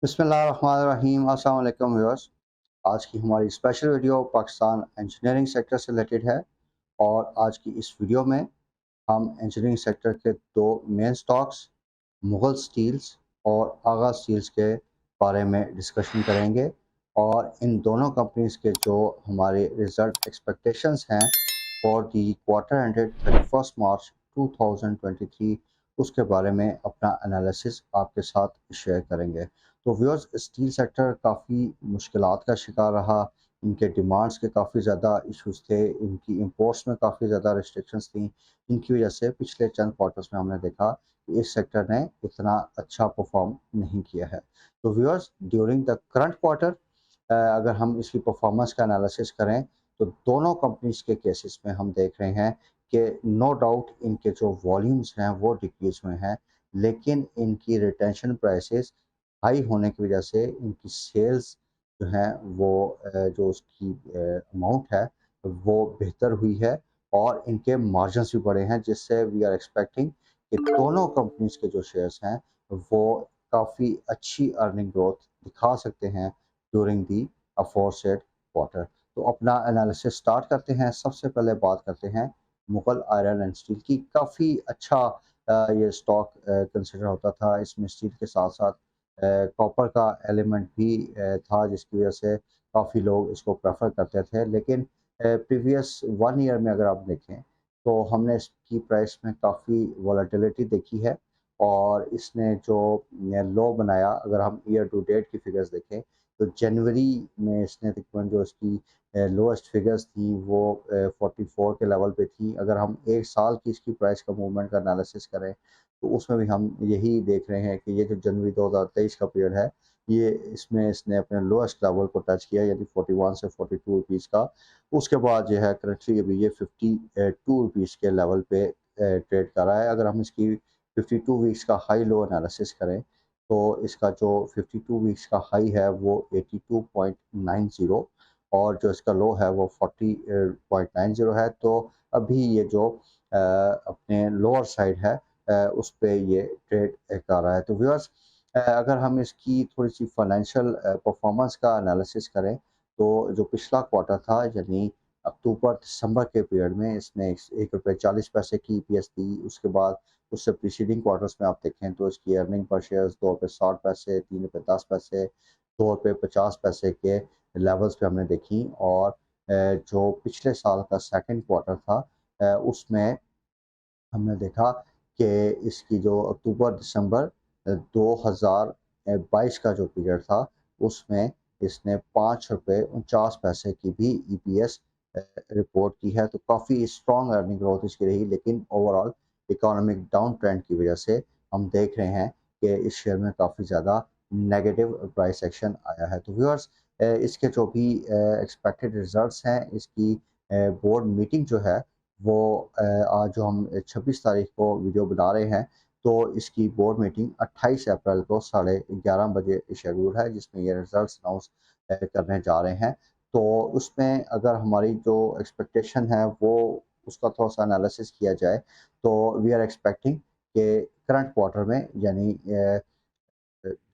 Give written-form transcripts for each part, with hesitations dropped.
बिस्मिल्लाहिर्रहमानिर्रहीम। अस्सलाम वालेकुम व्यूअर्स। आज की हमारी special video Pakistan engineering sector से रिलेटेड है और आज की इस वीडियो में हम इंजीनियरिंग सेक्टर के दो मेन स्टॉक्स मुगल स्टील्स और आगा स्टील्स के बारे में डिस्कशन करेंगे और इन दोनों कंपनीज के जो हमारे रिजल्ट एक्सपेक्टेशंस हैं फॉर दी क्वार्टर एंडेड 31 मार्च 2023 उसके बारे में अपना एनालिसिस आपके साथ शेयर करेंगे। तो व्यूअर्स, स्टील सेक्टर काफ़ी मुश्किलात का शिकार रहा। इनके डिमांड्स के काफ़ी ज़्यादा इश्यूज थे, इनकी इंपोर्ट्स में काफ़ी ज़्यादा रिस्ट्रिक्शंस थी, इनकी वजह से पिछले चंद क्वार्टर्स में हमने देखा कि इस सेक्टर ने इतना अच्छा परफॉर्म नहीं किया है। तो viewers, during the current quarter अगर हम इसकी परफॉर्मेंस का एनालिसिस करें तो दोनों कंपनीज के केसेस में हम देख रहे हैं कि नो डाउट इनके जो वॉल्यूम्स हैं वो डिक्रीज हुए हैं, लेकिन इनकी रिटेंशन प्राइसेस हाई होने की वजह से इनकी सेल्स जो हैं वो जो उसकी अमाउंट है वो बेहतर हुई है और इनके मार्जिन्स भी बढ़े हैं, जिससे वी आर एक्सपेक्टिंग कि दोनों कंपनीज के जो शेयर्स हैं वो काफ़ी अच्छी अर्निंग ग्रोथ दिखा सकते हैं ड्यूरिंग दी अफोरसेड क्वार्टर। तो अपना एनालिसिस स्टार्ट करते हैं। सबसे पहले बात करते हैं मुगल आयरन एंड स्टील की। काफ़ी अच्छा ये स्टॉक कंसिडर होता था। इसमें स्टील के साथ साथ कॉपर का एलिमेंट भी था, जिसकी वजह से काफ़ी लोग इसको प्रेफर करते थे। लेकिन प्रीवियस 1 ईयर में अगर आप देखें तो हमने इसकी प्राइस में काफ़ी वॉलेटिलिटी देखी है और इसने जो लो बनाया, अगर हम ईयर टू डेट की फिगर्स देखें तो जनवरी में इसने तकरीबन जो इसकी लोएस्ट फिगर्स थी वो 44 के लेवल पे थी। अगर हम एक साल की इसकी प्राइस का मूवमेंट का एनालिसिस करें तो उसमें भी हम यही देख रहे हैं कि ये जो जनवरी 2023 का पीरियड है, ये इसमें इसने अपने लोएस्ट लेवल को टच किया, यानी 41 से 42 रुपीज़ का। उसके बाद जो है करंटली अभी ये 52 रुपीज़ के लेवल पे ट्रेड कर रहा है। अगर हम इसकी 52 वीक्स का हाई लो एनालिसिस करें तो इसका जो 52 वीक्स का हाई है वो 82.90 और जो इसका लो है वो 40.90 है। तो अभी ये जो अपने लोअर साइड है उस पे ये ट्रेड कर रहा है। तो व्यूअर्स, अगर हम इसकी थोड़ी सी फाइनेंशियल परफॉर्मेंस का एनालिसिस करें तो जो पिछला क्वार्टर था, यानी अक्टूबर दिसंबर के पीरियड में, इसने ₹1.40 की ईपीएस दी। उसके बाद उससे प्रीसीडिंग क्वार्टर्स में आप देखें तो इसकी अर्निंग पर शेयर ₹2.60, ₹3.10, ₹2.50 के लेवल्स पे हमने देखी। और जो पिछले साल का सेकंड क्वार्टर था उसमें हमने देखा कि इसकी जो अक्टूबर दिसंबर 2022 का जो पीरियड था उसमें इसने ₹5.49 की भी ईपीएस रिपोर्ट की है। तो काफ़ी स्ट्रॉन्ग अर्निंग ग्रोथ इसकी रही, लेकिन ओवरऑल इकोनॉमिक डाउन ट्रेंड की वजह से हम देख रहे हैं कि इस शेयर में काफ़ी ज़्यादा नेगेटिव प्राइस एक्शन आया है। तो व्यूअर्स, इसके जो भी एक्सपेक्टेड रिजल्ट्स हैं, इसकी बोर्ड मीटिंग जो है वो आज जो हम 26 तारीख को वीडियो बना रहे हैं, तो इसकी बोर्ड मीटिंग 28 अप्रैल को 11:30 बजे शेड्यूल है, जिसमें ये रिजल्ट्स अनाउंस करने जा रहे हैं। तो उसमें अगर हमारी जो एक्सपेक्टेशन है वो उसका थोड़ा-सा एनालिसिस किया जाए तो वी आर एक्सपेक्टिंग कि करंट क्वार्टर में, यानी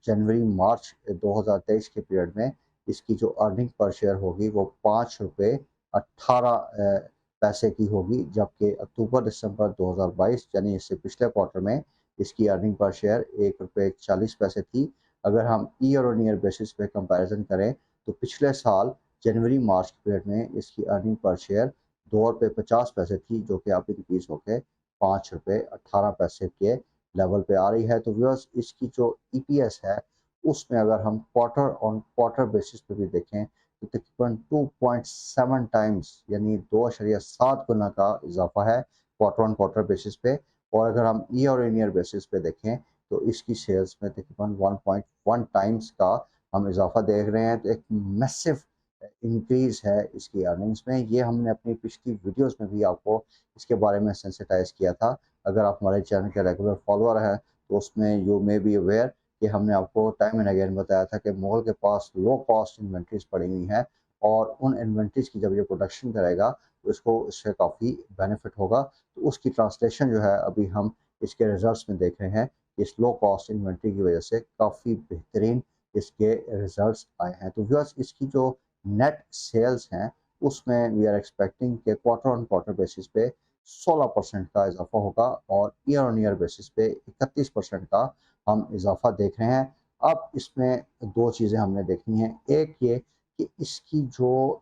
जनवरी मार्च 2023 के पीरियड में इसकी जो अर्निंग पर शेयर होगी वो ₹5.18 की होगी, जबकि अक्टूबर दिसंबर 2022 यानी इससे पिछले क्वार्टर में इसकी अर्निंग पर शेयर ₹1.40 थी। अगर हम ईयर ऑन ईयर बेसिस पे कंपैरिजन करें तो पिछले साल जनवरी मार्च के पीरियड में इसकी अर्निंग पर शेयर ₹2.50 थी, जो कि अब इंक्रीज होकर ₹5.18 के लेवल पे आ रही है। तो व्यूअर्स, इसकी जो ईपीएस है उसमें अगर हम क्वार्टर ऑन क्वार्टर बेसिस पे भी देखें तो तकरीबन 2.7 टाइम्स, यानी 2.7 गुना का इजाफा है क्वार्टर ऑन क्वार्टर बेसिस पे। और अगर हम ईयर ऑन ईयर बेसिस पे देखें तो इसकी शेयर्स में तकरीबन 1.1 टाइम्स का हम इजाफा देख रहे हैं। तो एक मैसिव इंक्रीज है इसकी अर्निंग्स में। ये हमने अपनी पिछली वीडियोस में भी आपको इसके बारे में सेंसिटाइज किया था। अगर आप हमारे चैनल के रेगुलर फॉलोअर हैं तो उसमें यू मे बी अवेयर कि हमने आपको टाइम एंड अगेन बताया था कि मुगल के पास लो कॉस्ट इन्वेंट्रीज पड़ी हुई हैं और उन इन्वेंट्रीज की जब ये प्रोडक्शन करेगा तो इसको इससे काफ़ी बेनिफिट होगा। तो उसकी ट्रांसलेशन जो है अभी हम इसके रिजल्ट्स में देख रहे हैं कि इस लो कॉस्ट इन्वेंट्री की वजह से काफ़ी बेहतरीन इसके रिजल्ट्स आए हैं। तो व्यूअर्स, इसकी जो नेट सेल्स हैं उसमें वी आर एक्सपेक्टिंग के क्वार्टर ऑन क्वार्टर बेसिस पे 16% का इजाफा होगा और ईयर ऑन ईयर बेसिस पे 31% का हम इजाफा देख रहे हैं। अब इसमें दो चीज़ें हमने देखनी है। एक ये कि इसकी जो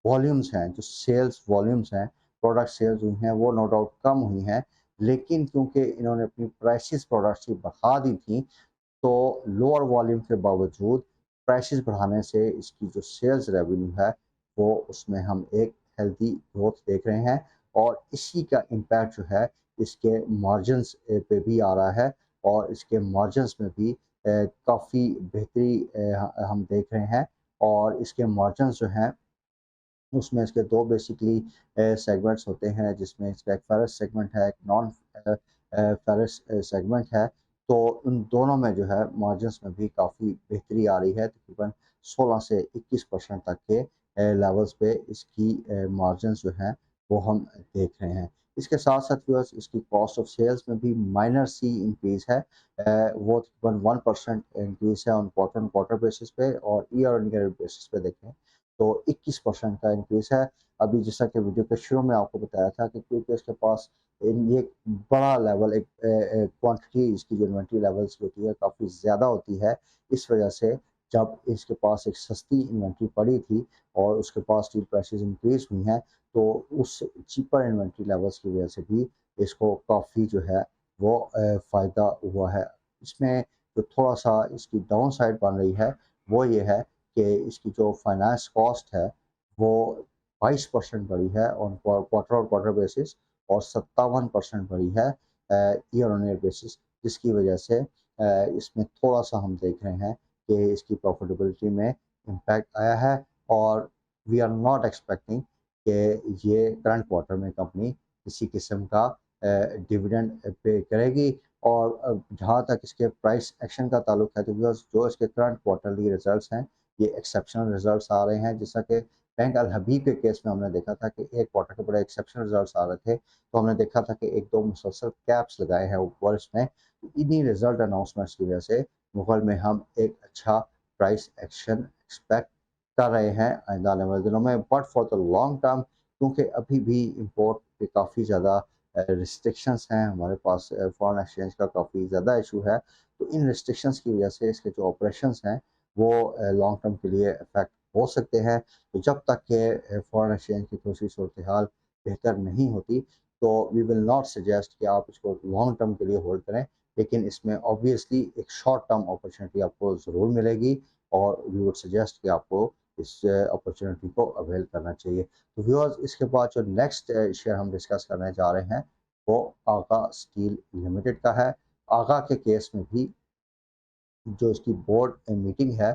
वॉल्यूम्स हैं, जो सेल्स वॉल्यूम्स हैं, प्रोडक्ट सेल्स हुई हैं, वो नो डाउट कम हुई हैं, लेकिन क्योंकि इन्होंने अपनी प्राइसेस प्रोडक्ट्स की बढ़ा दी थी, तो लोअर वॉल्यूम के बावजूद प्राइसेस बढ़ाने से इसकी जो सेल्स रेवेन्यू है वो उसमें हम एक हेल्दी ग्रोथ देख रहे हैं और इसी का इम्पैक्ट जो है इसके मार्जिन्स पे भी आ रहा है और इसके मार्जिन्स में भी काफ़ी बेहतरी हम देख रहे हैं। और इसके मार्जिन्स जो हैं उसमें इसके दो बेसिकली सेगमेंट्स होते हैं, जिसमें इसका एक फेरस सेगमेंट है, एक नॉन फेरस सेगमेंट है। तो उन दोनों में जो है मार्जिन्स में भी काफ़ी बेहतरी आ रही है। तकरीबन 16 से 21% तक के लेवल्स पे इसकी मार्जिन्स जो हैं वो हम देख रहे हैं। इसके साथ साथ व्यूअर्स, इसकी कॉस्ट ऑफ सेल्स में भी माइनर सी इंक्रीज़ है। वो तकरीबन 1% इंक्रीज़ है ऑन क्वार्टर बेसिस पे, और ईयर ऑन ईयर बेसिस पे देखें तो 21% का इंक्रीज़ है। अभी जैसा कि वीडियो के शुरू में आपको बताया था कि क्योंकि इसके पास ये एक बड़ा लेवल, एक क्वांटिटी, इसकी जो इन्वेंट्री लेवल्स की होती है काफ़ी ज़्यादा होती है। इस वजह से जब इसके पास एक सस्ती इन्वेंट्री पड़ी थी और उसके पास स्टील प्राइसेस इंक्रीज़ हुई हैं, तो उस चीपर इन्वेंट्री लेवल्स की वजह से भी इसको काफ़ी जो है वो फ़ायदा हुआ है। इसमें जो थोड़ा-सा इसकी डाउन साइड बन रही है, वो ये है कि इसकी जो फाइनेंस कॉस्ट है वो 22% बढ़ी है ऑन क्वार्टर बेसिस और 57% बढ़ी है ईयर ऑन ईयर बेसिस, जिसकी वजह से इसमें थोड़ा-सा हम देख रहे हैं कि इसकी प्रॉफिटेबिलिटी में इम्पैक्ट आया है। और वी आर नॉट एक्सपेक्टिंग कि ये करंट क्वार्टर में कंपनी किसी किस्म का डिविडेंड पे करेगी। और जहाँ तक इसके प्राइस एक्शन का ताल्लुक है, तो जो इसके करंट क्वार्टरली रिजल्ट्स हैं ये एक्सेप्शनल रिजल्ट्स आ रहे हैं। जैसा कि बैंक अल हबीब के केस में हमने देखा था कि एक क्वार्टर के बड़े एक्सेप्शनल रिजल्ट्स आ रहे थे, तो हमने देखा था कि एक दो मुसलसल कैप्स लगाए हैं ऊपर इसमें। इन्हीं रिजल्ट अनाउंसमेंट्स की वजह से मुगल में हम एक अच्छा प्राइस एक्शन एक्सपेक्ट कर रहे हैं आइंदा आने वाले दिनों में। But for the long term, क्योंकि अभी भी इम्पोर्ट पे काफ़ी ज़्यादा रिस्ट्रिक्शंस हैं हमारे पास, फॉरेन एक्सचेंज का काफ़ी ज़्यादा इशू है, तो इन रिस्ट्रिक्शंस की वजह से इसके जो ऑपरेशंस हैं वो लॉन्ग टर्म के लिए इफ़ेक्ट हो सकते हैं। तो जब तक कि फॉरेन एक्सचेंज की दूसरी सूरत हाल बेहतर नहीं होती, तो वी विल नॉट सजेस्ट कि आप इसको लॉन्ग टर्म के लिए होल्ड करें, लेकिन इसमें ऑब्वियसली एक शॉर्ट टर्म अपॉर्चुनिटी आपको ज़रूर मिलेगी और वी वुड सजेस्ट कि आपको इस अपॉर्चुनिटी को अवेल करना चाहिए। तो व्यूअर्स, इसके बाद जो नेक्स्ट शेयर हम डिस्कस करने जा रहे हैं वो आगा स्टील लिमिटेड का है। आगा के केस में भी जो इसकी बोर्ड मीटिंग है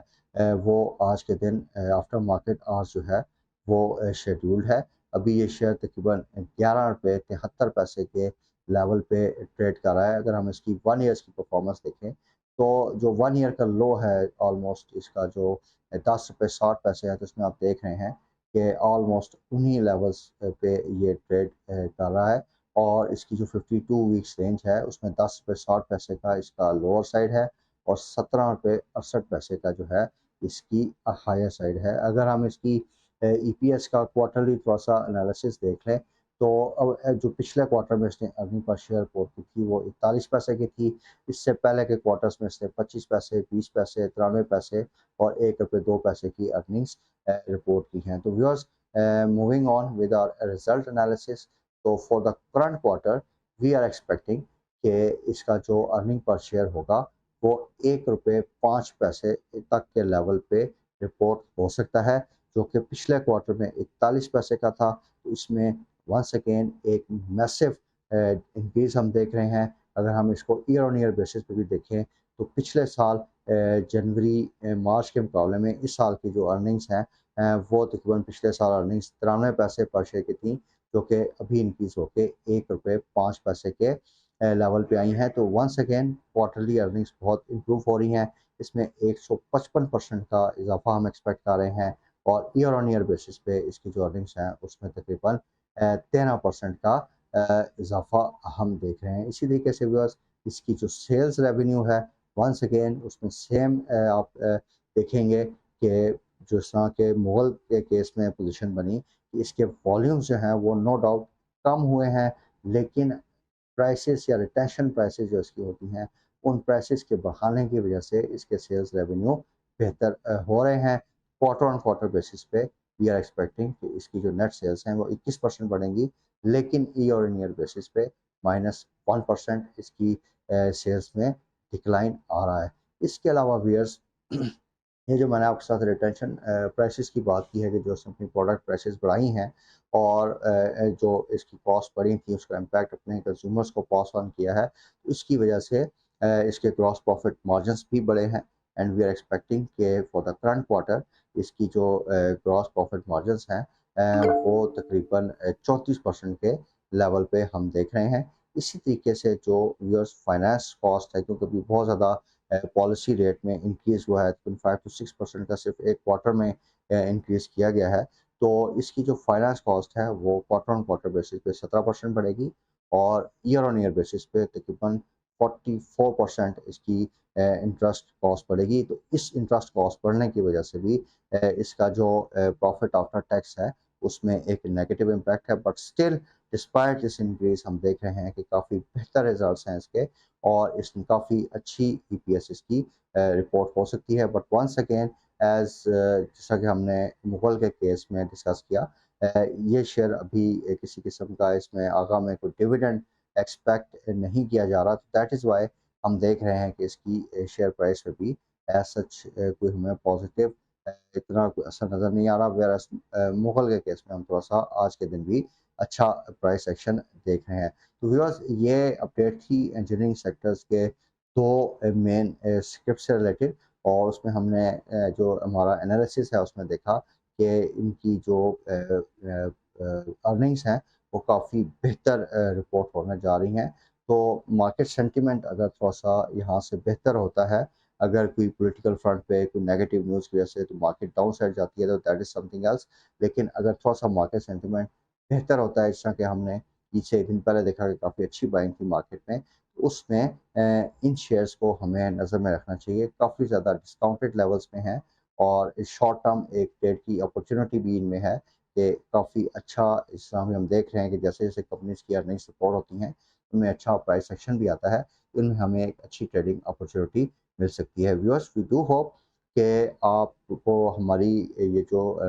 वो आज के दिन आफ्टर मार्केट आवर्स जो है वो शेड्यूल्ड है। अभी ये शेयर तकरीबन 11 रुपये 73 पैसे के लेवल पे ट्रेड कर रहा है। अगर हम इसकी 1 ईयर्स की परफॉर्मेंस देखें, तो जो 1 ईयर का लो है ऑलमोस्ट इसका जो 10 रुपये 60 पैसे है, तो इसमें आप देख रहे हैं कि ऑलमोस्ट उन्हीं लेवल्स पे ये ट्रेड कर रहा है। और इसकी जो 52 वीक्स रेंज है उसमें 10 रुपये 60 पैसे का इसका लोअर साइड है और 17 रुपये 68 पैसे का जो है इसकी हायर साइड है। अगर हम इसकी ईपीएस का क्वार्टरली थोड़ा सा एनालिसिस देख लें, तो अब जो पिछले क्वार्टर में इसने अर्निंग पर शेयर रिपोर्ट की थी वो 41 पैसे की थी। इससे पहले के क्वार्टर्स में इसने 25 पैसे, 20 पैसे, 93 पैसे और 1 रुपये 2 पैसे की अर्निंग्स रिपोर्ट की हैं। तो viewers, moving on with our result analysis, तो for the current quarter we are expecting कि इसका जो अर्निंग पर शेयर होगा वो 1 रुपये 5 पैसे तक के लेवल पे रिपोर्ट हो सकता है, जो कि पिछले क्वार्टर में 41 पैसे का था। तो इसमें वंस अगेन एक मैसिव इंक्रीज हम देख रहे हैं। अगर हम इसको ईयर ऑन ईयर बेसिस पे भी देखें, तो पिछले साल जनवरी मार्च के मुकाबले में इस साल की जो अर्निंग्स हैं वो तकरीबन पिछले साल अर्निंग्स 93 पैसे पर शेयर की थी, जो कि अभी इंक्रीज होके 1 रुपये 5 पैसे के लेवल पे आई हैं। तो वंस अगेन क्वार्टरली अर्निंग्स बहुत इम्प्रूव हो रही हैं। इसमें 155% का इजाफा हम एक्सपेक्ट कर रहे हैं और ईयर ऑन ईयर बेसिस पे इसकी जो अर्निंग्स हैं उसमें तकरीबन 13% का इजाफा हम देख रहे हैं। इसी तरीके से व्यूअर्स, इसकी जो सेल्स रेवेन्यू है वंस अगेन उसमें सेम आप देखेंगे कि जिस तरह के मुगल के केस में पोजीशन बनी कि इसके वॉल्यूम्स जो हैं वो नो डाउट कम हुए हैं, लेकिन प्राइसेस या रिटेंशन प्राइसेस जो इसकी होती हैं उन प्राइसेस के बढ़ाने की वजह से इसके सेल्स रेवेन्यू बेहतर हो रहे हैं। क्वार्टर ऑन क्वार्टर बेसिस पे वी आर एक्सपेक्टिंग कि इसकी जो नेट सेल्स हैं वो 21% बढ़ेंगी, लेकिन ईयर ऑन ईयर बेसिस पे -1% इसकी सेल्स में डिक्लाइन आ रहा है। इसके अलावा वियर्स ये जो मैंने आपके साथ रिटेंशन प्राइसेस की बात की है कि जो उसने अपनी प्रोडक्ट प्राइसेस बढ़ाई हैं और जो इसकी कॉस्ट बढ़ी थी उसका इम्पैक्ट अपने कंज्यूमर्स को पास ऑन किया है, तो इसकी वजह से इसके ग्रॉस प्रॉफिट मार्जिन्स भी बढ़े हैं एंड वी आर एक्सपेक्टिंग कि फॉर द करंट क्वार्टर इसकी जो ग्रॉस प्रॉफिट मार्जिन्स हैं वो तकरीबन 34% के लेवल पे हम देख रहे हैं। इसी तरीके से जो व्यूअर्स फाइनेंस कॉस्ट है, क्योंकि अभी बहुत ज़्यादा पॉलिसी रेट में इंक्रीज़ हुआ है, 5 to 6% का सिर्फ एक क्वार्टर में इंक्रीज़ किया गया है। तो इसकी जो फाइनेंस कॉस्ट है वो क्वार्टर ऑन क्वार्टर बेसिस पे 17% बढ़ेगी और ईयर ऑन ईयर बेसिस पे तकरीबन 44% इसकी इंटरेस्ट कॉस्ट बढ़ेगी। तो इस इंटरेस्ट कॉस्ट बढ़ने की वजह से भी इसका जो प्रॉफिट आफ्टर टैक्स है उसमें एक नेगेटिव इम्पैक्ट है, but still despite this increase हम देख रहे हैं कि काफ़ी बेहतर रिजल्ट्स हैं इसके और इसमें काफ़ी अच्छी ईपीएस इसकी रिपोर्ट हो सकती है। बट वंस अगेन एज जैसा कि हमने मुगल के केस में डिस्कस किया, ये शेयर अभी किसी किस्म का इसमें आगा में कोई डिविडेंड एक्सपेक्ट नहीं किया जा रहा, तो दैट इज़ वाई हम देख रहे हैं कि इसकी शेयर प्राइस में भी एज सच कोई हमें पॉजिटिव इतना कोई असर नज़र नहीं आ रहा। वेयर मुगल के केस में हम थोड़ा सा आज के दिन भी अच्छा प्राइस एक्शन देख रहे हैं। तो व्यूअर्स ये अपडेट थी इंजीनियरिंग सेक्टर्स के दो मेन स्क्रिप्ट से रिलेटेड और उसमें हमने जो हमारा एनालिसिस है उसमें देखा कि इनकी जो अर्निंग्स हैं वो काफ़ी बेहतर रिपोर्ट होने जा रही हैं। तो मार्केट सेंटिमेंट अगर थोड़ा सा यहाँ से बेहतर होता है, अगर कोई पॉलिटिकल फ्रंट पे कोई नेगेटिव न्यूज़ की वजह से तो मार्केट डाउन साइड जाती है, तो दैट इज़ समथिंग एल्स। लेकिन अगर थोड़ा सा मार्केट सेंटिमेंट बेहतर होता है, जिस तरह कि हमने पीछे एक दिन पहले देखा कि काफ़ी अच्छी बाइंग थी मार्केट में, तो उसमें इन शेयर्स को हमें नज़र में रखना चाहिए। काफ़ी ज़्यादा डिस्काउंटेड लेवल्स में है और शॉर्ट टर्म एक ट्रेड की अपॉर्चुनिटी भी इनमें है कि काफ़ी अच्छा इस तरह में हम देख रहे हैं कि जैसे-जैसे कंपनीज़ की अर्निंग सपोर्ट होती हैं, उनमें अच्छा प्राइस एक्शन भी आता है, इनमें हमें एक अच्छी ट्रेडिंग अपॉर्चुनिटी मिल सकती है। व्यूअर्स, वी डू होप कि आपको हमारी ये जो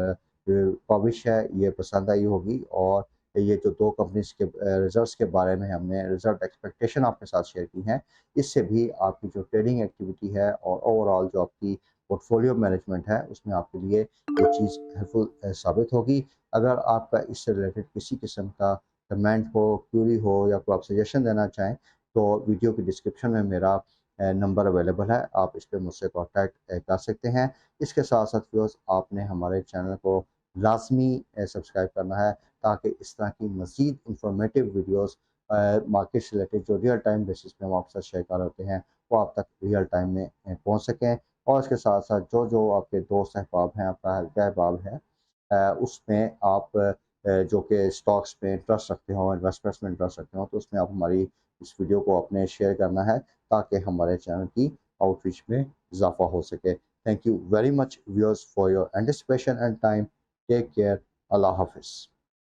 काविश है ये पसंद आई होगी और ये जो 2 कंपनीज़ के रिज़ल्ट्स के बारे में हमने रिज़ल्ट एक्सपेक्टेशन आपके साथ शेयर की हैं, इससे भी आपकी जो ट्रेडिंग एक्टिविटी है और ओवरऑल जो आपकी पोर्टफोलियो मैनेजमेंट है, उसमें आपके लिए ये चीज़ हेल्पफुल साबित होगी। अगर आपका इससे रिलेटेड किसी किस्म का कमेंट हो, क्वेरी हो या कोई आप सजेशन देना चाहें, तो वीडियो की डिस्क्रिप्शन में मेरा नंबर अवेलेबल है, आप इस पे मुझसे कॉन्टैक्ट कर सकते हैं। इसके साथ-साथ व्यूअर्स, आपने हमारे चैनल को लाज़मी सब्सक्राइब करना है ताकि इस तरह की मज़ीद इंफॉर्मेटिव वीडियोज़ मार्केट से रिलेटेड जो रियल टाइम बेसिस पे हम आपके साथ शेयर कर रहे होते हैं, वो आप तक रियल टाइम में पहुँच सकें। और इसके साथ-साथ जो-जो आपके दोस्त अहबाब हैं, आपका हल्का अहबाब है, उसमें आप जो कि स्टॉक्स में इंटरेस्ट रखते हों, इन्वेस्टमेंट्स में इंटरेस्ट रखते हों, तो उसमें आप हमारी इस वीडियो को अपने शेयर करना है ताकि हमारे चैनल की आउटरीच में इजाफा हो सके। Thank you very much viewers for your anticipation and time. Take care. अल्लाह हाफ़िज़।